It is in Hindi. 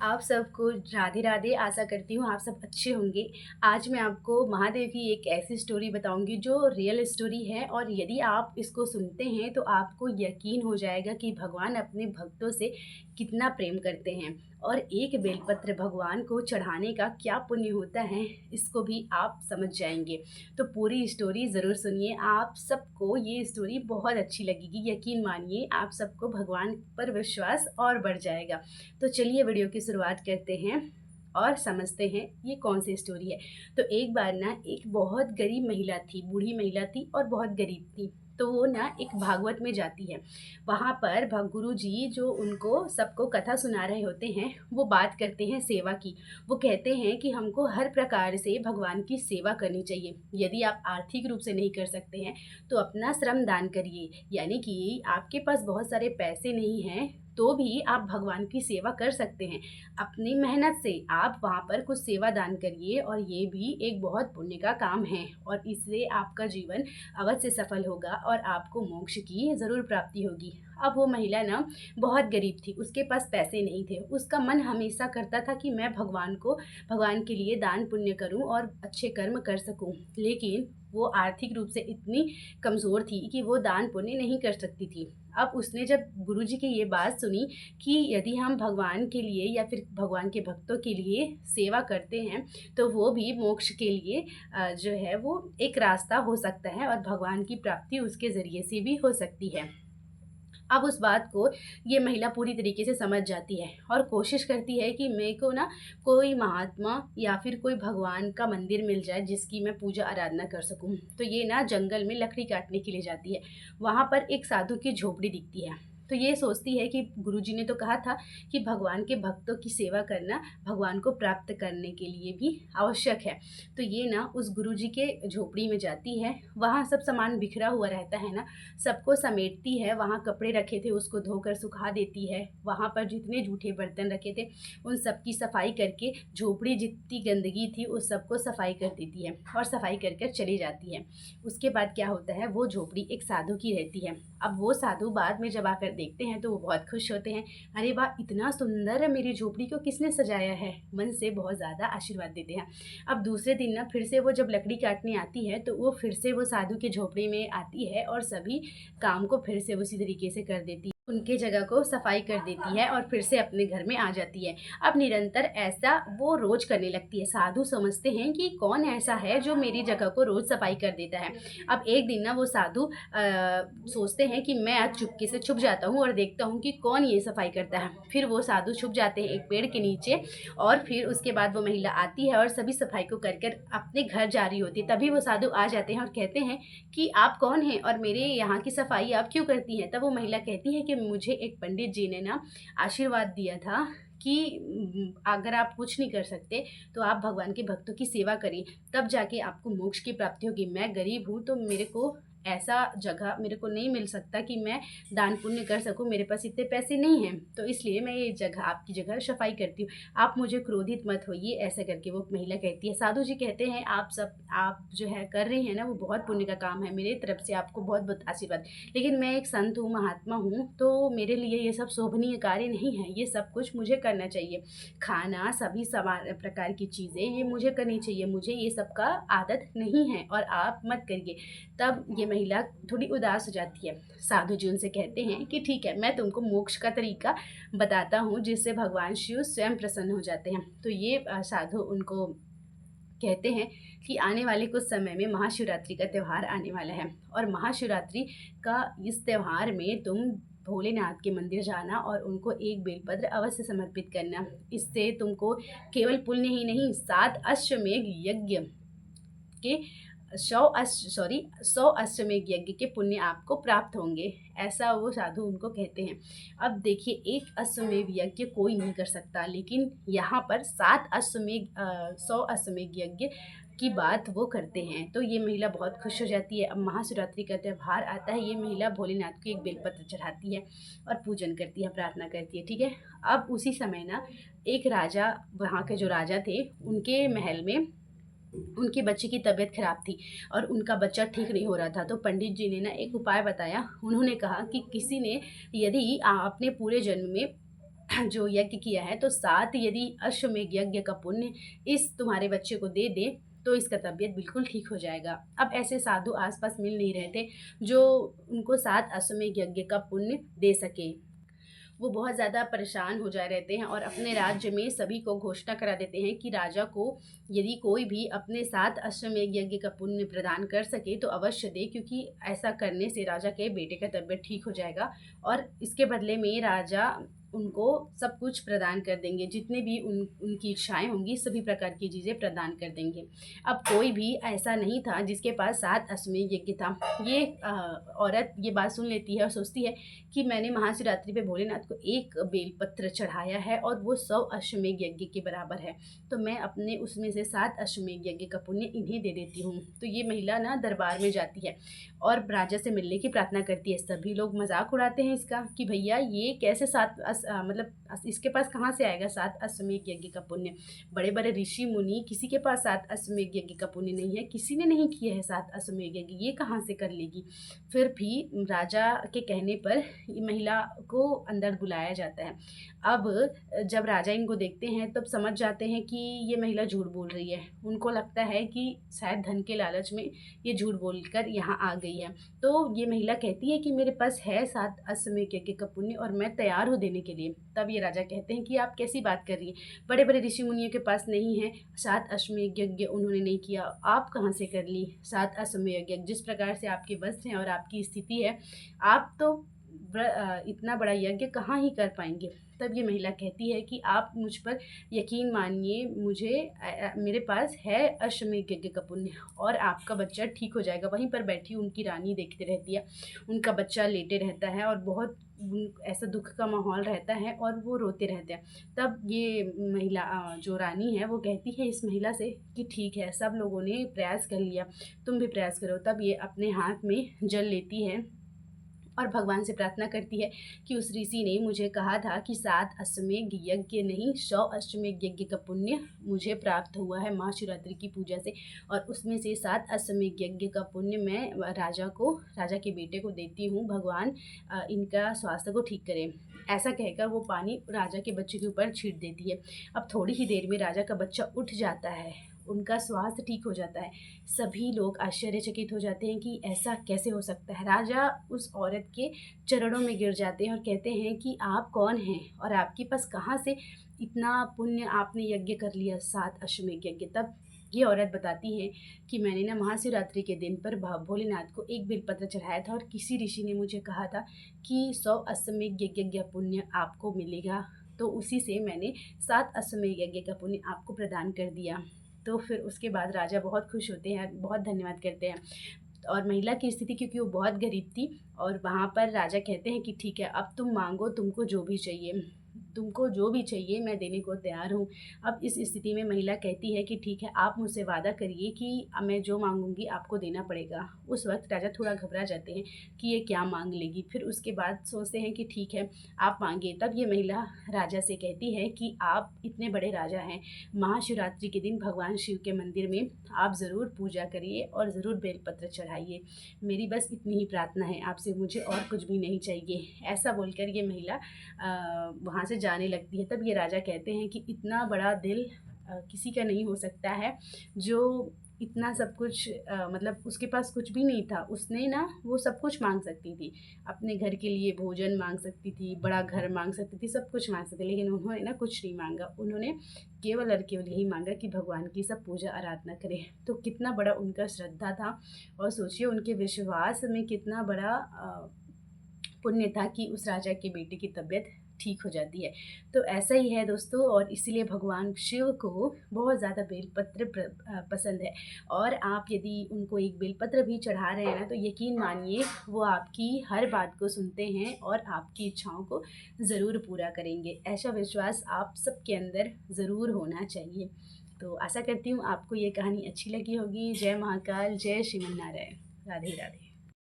आप सबको राधे राधे। आशा करती हूँ आप सब अच्छे होंगे। आज मैं आपको महादेव की एक ऐसी स्टोरी बताऊँगी जो रियल स्टोरी है, और यदि आप इसको सुनते हैं तो आपको यकीन हो जाएगा कि भगवान अपने भक्तों से कितना प्रेम करते हैं, और एक बेलपत्र भगवान को चढ़ाने का क्या पुण्य होता है, इसको भी आप समझ जाएँगे। तो पूरी स्टोरी ज़रूर सुनिए, आप सबको ये स्टोरी बहुत अच्छी लगेगी। यकीन मानिए आप सबको भगवान पर विश्वास और बढ़ जाएगा। तो चलिए वीडियो की शुरुआत करते हैं और समझते हैं ये कौन सी स्टोरी है। तो एक बार ना एक बहुत गरीब महिला थी, बूढ़ी महिला थी और बहुत गरीब थी। तो वो ना एक भागवत में जाती है। वहाँ पर गुरु जी जो उनको सबको कथा सुना रहे होते हैं, वो बात करते हैं सेवा की। वो कहते हैं कि हमको हर प्रकार से भगवान की सेवा करनी चाहिए। यदि आप आर्थिक रूप से नहीं कर सकते हैं तो अपना श्रम दान करिए, यानी कि आपके पास बहुत सारे पैसे नहीं हैं तो भी आप भगवान की सेवा कर सकते हैं। अपनी मेहनत से आप वहाँ पर कुछ सेवा दान करिए, और ये भी एक बहुत पुण्य का काम है, और इससे आपका जीवन अवश्य सफल होगा और आपको मोक्ष की ज़रूर प्राप्ति होगी। अब वो महिला ना बहुत गरीब थी, उसके पास पैसे नहीं थे। उसका मन हमेशा करता था कि मैं भगवान के लिए दान पुण्य करूं और अच्छे कर्म कर सकूं, लेकिन वो आर्थिक रूप से इतनी कमज़ोर थी कि वो दान पुण्य नहीं कर सकती थी। अब उसने जब गुरुजी की ये बात सुनी कि यदि हम भगवान के लिए या फिर भगवान के भक्तों के लिए सेवा करते हैं तो वो भी मोक्ष के लिए जो है वो एक रास्ता हो सकता है, और भगवान की प्राप्ति उसके ज़रिए से भी हो सकती है। अब उस बात को ये महिला पूरी तरीके से समझ जाती है और कोशिश करती है कि मेरे को ना कोई महात्मा या फिर कोई भगवान का मंदिर मिल जाए जिसकी मैं पूजा आराधना कर सकूं। तो ये ना जंगल में लकड़ी काटने के लिए जाती है। वहाँ पर एक साधु की झोपड़ी दिखती है। तो ये सोचती है कि गुरुजी ने तो कहा था कि भगवान के भक्तों की सेवा करना भगवान को प्राप्त करने के लिए भी आवश्यक है। तो ये ना उस गुरुजी के झोपड़ी में जाती है। वहाँ सब सामान बिखरा हुआ रहता है ना, सबको समेटती है। वहाँ कपड़े रखे थे उसको धोकर सुखा देती है। वहाँ पर जितने जूठे बर्तन रखे थे उन सब की सफाई करके झोपड़ी जितनी गंदगी थी उस सबको सफाई कर देती है और सफाई कर कर चली जाती है। उसके बाद क्या होता है, वो झोपड़ी एक साधु की रहती है। अब वो साधु बाद में जब आकर देखते हैं तो वो बहुत खुश होते हैं। अरे वाह, इतना सुंदर मेरी झोपड़ी को किसने सजाया है, मन से बहुत ज़्यादा आशीर्वाद देते हैं। अब दूसरे दिन ना फिर से वो जब लकड़ी काटने आती है तो वो फिर से वो साधु के झोपड़ी में आती है और सभी काम को फिर से उसी तरीके से कर देती है, उनके जगह को सफाई कर देती है और फिर से अपने घर में आ जाती है। अब निरंतर ऐसा वो रोज करने लगती है। साधु समझते हैं कि कौन ऐसा है जो मेरी जगह को रोज सफाई कर देता है। अब एक दिन ना वो साधु सोचते हैं कि मैं आज चुपके से छुप जाता हूँ और देखता हूँ कि कौन ये सफाई करता है। फिर वो साधु छुप जाते हैं एक पेड़ के नीचे, और फिर उसके बाद वो महिला आती है और सभी सफाई को कर कर अपने घर जा रही होती है। तभी वो साधु आ जाते हैं और कहते हैं कि आप कौन हैं और मेरे यहाँ की सफाई आप क्यों करती हैं। तब वो महिला कहती है कि मुझे एक पंडित जी ने ना आशीर्वाद दिया था कि अगर आप कुछ नहीं कर सकते तो आप भगवान के भक्तों की सेवा करिए, तब जाके आपको मोक्ष की प्राप्ति होगी। मैं गरीब हूँ तो मेरे को ऐसा जगह मेरे को नहीं मिल सकता कि मैं दान पुण्य कर सकूं, मेरे पास इतने पैसे नहीं हैं, तो इसलिए मैं ये जगह आपकी जगह सफाई करती हूँ। आप मुझे क्रोधित मत होइए, ऐसा करके वो महिला कहती है। साधु जी कहते हैं आप जो है कर रही हैं ना वो बहुत पुण्य का काम है, मेरी तरफ से आपको बहुत बहुत आशीर्वाद। लेकिन मैं एक संत हूँ, महात्मा हूँ, तो मेरे लिए ये सब शोभनीय कार्य नहीं है। ये सब कुछ मुझे करना चाहिए, खाना सभी समान प्रकार की चीज़ें ये मुझे करनी चाहिए, मुझे ये सब का आदत नहीं है और आप मत करिए। तब ये महिला थोड़ी उदास हो जाती है। साधु जी उनसे कहते हैं कि ठीक है, मैं तुमको मोक्ष का तरीका बताता हूँ जिससे भगवान शिव स्वयं प्रसन्न हो जाते हैं। तो ये साधु उनको कहते हैं कि आने वाले कुछ समय में महाशिवरात्रि का त्यौहार आने वाला है, और महाशिवरात्रि का इस त्यौहार में तुम भोलेनाथ के मंदिर जाना और उनको एक बेलपत्र अवश्य समर्पित करना। इससे तुमको केवल पुण्य ही नहीं, 7 अश्वमेध यज्ञ के 100 अश्वमेध यज्ञ के पुण्य आपको प्राप्त होंगे, ऐसा वो साधु उनको कहते हैं। अब देखिए, एक अश्वमेध यज्ञ कोई नहीं कर सकता, लेकिन यहाँ पर 100 अश्वमेध यज्ञ की बात वो करते हैं। तो ये महिला बहुत खुश हो जाती है। अब महाशिवरात्रि का त्यौहार आता है, ये महिला भोलेनाथ को एक बेलपत्र चढ़ाती है और पूजन करती है, प्रार्थना करती है। ठीक है। अब उसी समय ना एक राजा, वहाँ के जो राजा थे, उनके महल में उनके बच्चे की तबीयत खराब थी और उनका बच्चा ठीक नहीं हो रहा था। तो पंडित जी ने ना एक उपाय बताया। उन्होंने कहा कि किसी ने यदि अपने पूरे जन्म में जो यज्ञ किया है, तो 7 यदि अश्वमेध यज्ञ का पुण्य इस तुम्हारे बच्चे को दे दें, तो इसका तबीयत बिल्कुल ठीक हो जाएगा। अब ऐसे साधु आस-पास मिल नहीं रहे थे, जो उनको 7 अश्वमेध यज्ञ का पुण्य दे सकें। वो बहुत ज़्यादा परेशान हो जा रहते हैं और अपने राज्य में सभी को घोषणा करा देते हैं कि राजा को यदि कोई भी अपने साथ अश्वमेध यज्ञ का पुण्य प्रदान कर सके तो अवश्य दे, क्योंकि ऐसा करने से राजा के बेटे का तबीयत ठीक हो जाएगा और इसके बदले में राजा उनको सब कुछ प्रदान कर देंगे, जितने भी उनकी इच्छाएं होंगी सभी प्रकार की चीज़ें प्रदान कर देंगे। अब कोई भी ऐसा नहीं था जिसके पास 7 अश्वमेध यज्ञ था। ये औरत ये बात सुन लेती है और सोचती है कि मैंने महाशिवरात्रि पे भोलेनाथ को एक बेलपत्र चढ़ाया है और वो 100 अश्वमेध यज्ञ के बराबर है, तो मैं अपने उसमें से 7 अश्वमेध यज्ञ का पुण्य इन्हें दे देती हूँ। तो ये महिला ना दरबार में जाती है और राजा से मिलने की प्रार्थना करती है। सभी लोग मजाक उड़ाते हैं इसका कि भैया ये कैसे इसके पास कहाँ से आएगा 7 अश्वमेध यज्ञ का पुण्य। बड़े बड़े ऋषि मुनि किसी के पास 7 अश्वमेध यज्ञ का पुण्य नहीं है, किसी ने नहीं किया है 7 अश्वमेध यज्ञ, ये कहाँ से कर लेगी। फिर भी राजा के कहने पर महिला को अंदर बुलाया जाता है। अब जब राजा इनको देखते हैं तब समझ जाते हैं कि ये महिला झूठ बोल रही है। उनको लगता है कि शायद धन के लालच में ये झूठ बोलकर यहाँ आ गई है। तो ये महिला कहती है कि मेरे पास है 7 अश्वमेध यज्ञ का पुण्य और मैं तैयार हूँ देने के लिए। तब ये राजा कहते हैं कि आप कैसी बात कर रही हैं, बड़े बड़े ऋषि मुनियों के पास नहीं है 7 अश्वमेध यज्ञ, उन्होंने नहीं किया, आप कहाँ से कर ली 7 अश्वमेध यज्ञ। जिस प्रकार से आपके वस्त्र हैं और आपकी स्थिति है, आप तो इतना बड़ा यज्ञ कहाँ ही कर पाएंगे। तब ये महिला कहती है कि आप मुझ पर यकीन मानिए, मेरे पास है अश्वमेध यज्ञ का पुण्य और आपका बच्चा ठीक हो जाएगा। वहीं पर बैठी उनकी रानी देखती रहती है, उनका बच्चा लेटे रहता है और बहुत ऐसा दुख का माहौल रहता है और वो रोते रहते हैं। तब ये महिला जो रानी है वो कहती है इस महिला से कि ठीक है, सब लोगों ने प्रयास कर लिया, तुम भी प्रयास करो। तब ये अपने हाथ में जल लेती है और भगवान से प्रार्थना करती है कि उस ऋषि ने मुझे कहा था कि 7 अश्वमेध यज्ञ नहीं 100 अश्वमेध यज्ञ का पुण्य मुझे प्राप्त हुआ है महाशिवरात्रि की पूजा से, और उसमें से 7 अश्वमेध यज्ञ का पुण्य मैं राजा के बेटे को देती हूँ। भगवान इनका स्वास्थ्य को ठीक करें। ऐसा कहकर वो पानी राजा के बच्चे के ऊपर छीट देती है। अब थोड़ी ही देर में राजा का बच्चा उठ जाता है, उनका स्वास्थ्य ठीक हो जाता है। सभी लोग आश्चर्यचकित हो जाते हैं कि ऐसा कैसे हो सकता है। राजा उस औरत के चरणों में गिर जाते हैं और कहते हैं कि आप कौन हैं और आपके पास कहाँ से इतना पुण्य आपने यज्ञ कर लिया 7 अश्वमेध यज्ञ। तब ये औरत बताती है कि मैंने ना महाशिवरात्रि के दिन पर भोलेनाथ को एक बेलपत्र चढ़ाया था और किसी ऋषि ने मुझे कहा था कि 100 अश्वमेध यज्ञ पुण्य आपको मिलेगा, तो उसी से मैंने 7 अश्वमेध यज्ञ का पुण्य आपको प्रदान कर दिया। तो फिर उसके बाद राजा बहुत खुश होते हैं, बहुत धन्यवाद करते हैं। और महिला की स्थिति क्योंकि वो बहुत गरीब थी, और वहाँ पर राजा कहते हैं कि ठीक है, अब तुम मांगो, तुमको जो भी चाहिए मैं देने को तैयार हूँ। अब इस स्थिति में महिला कहती है कि ठीक है, आप मुझसे वादा करिए कि मैं जो मांगूंगी आपको देना पड़ेगा। उस वक्त राजा थोड़ा घबरा जाते हैं कि ये क्या मांग लेगी। फिर उसके बाद सोचते हैं कि ठीक है, आप मांगिए। तब ये महिला राजा से कहती है कि आप इतने बड़े राजा हैं, महाशिवरात्रि के दिन भगवान शिव के मंदिर में आप ज़रूर पूजा करिए और ज़रूर बेलपत्र चढ़ाइए। मेरी बस इतनी ही प्रार्थना है आपसे, मुझे और कुछ भी नहीं चाहिए। ऐसा बोलकर ये महिला वहाँ से जाने लगती है। तब ये राजा कहते हैं कि इतना बड़ा दिल किसी का नहीं हो सकता है, जो इतना सब कुछ मतलब उसके पास कुछ भी नहीं था, उसने ना वो सब कुछ मांग सकती थी, अपने घर के लिए भोजन मांग सकती थी, बड़ा घर मांग सकती थी, सब कुछ मांग सकती थी, लेकिन उन्होंने ना कुछ नहीं मांगा। उन्होंने केवल और केवल यही मांगा कि भगवान की सब पूजा आराधना करें। तो कितना बड़ा उनका श्रद्धा था, और सोचिए उनके विश्वास में कितना बड़ा पुण्य था कि उस राजा के बेटे की तबीयत ठीक हो जाती है। तो ऐसा ही है दोस्तों, और इसीलिए भगवान शिव को बहुत ज़्यादा बेलपत्र पसंद है। और आप यदि उनको एक बेलपत्र भी चढ़ा रहे हैं ना, तो यकीन मानिए वो आपकी हर बात को सुनते हैं और आपकी इच्छाओं को ज़रूर पूरा करेंगे। ऐसा विश्वास आप सबके अंदर ज़रूर होना चाहिए। तो आशा करती हूँ आपको ये कहानी अच्छी लगी होगी। जय महाकाल, जय श्रीमन नारायण, राधे राधे।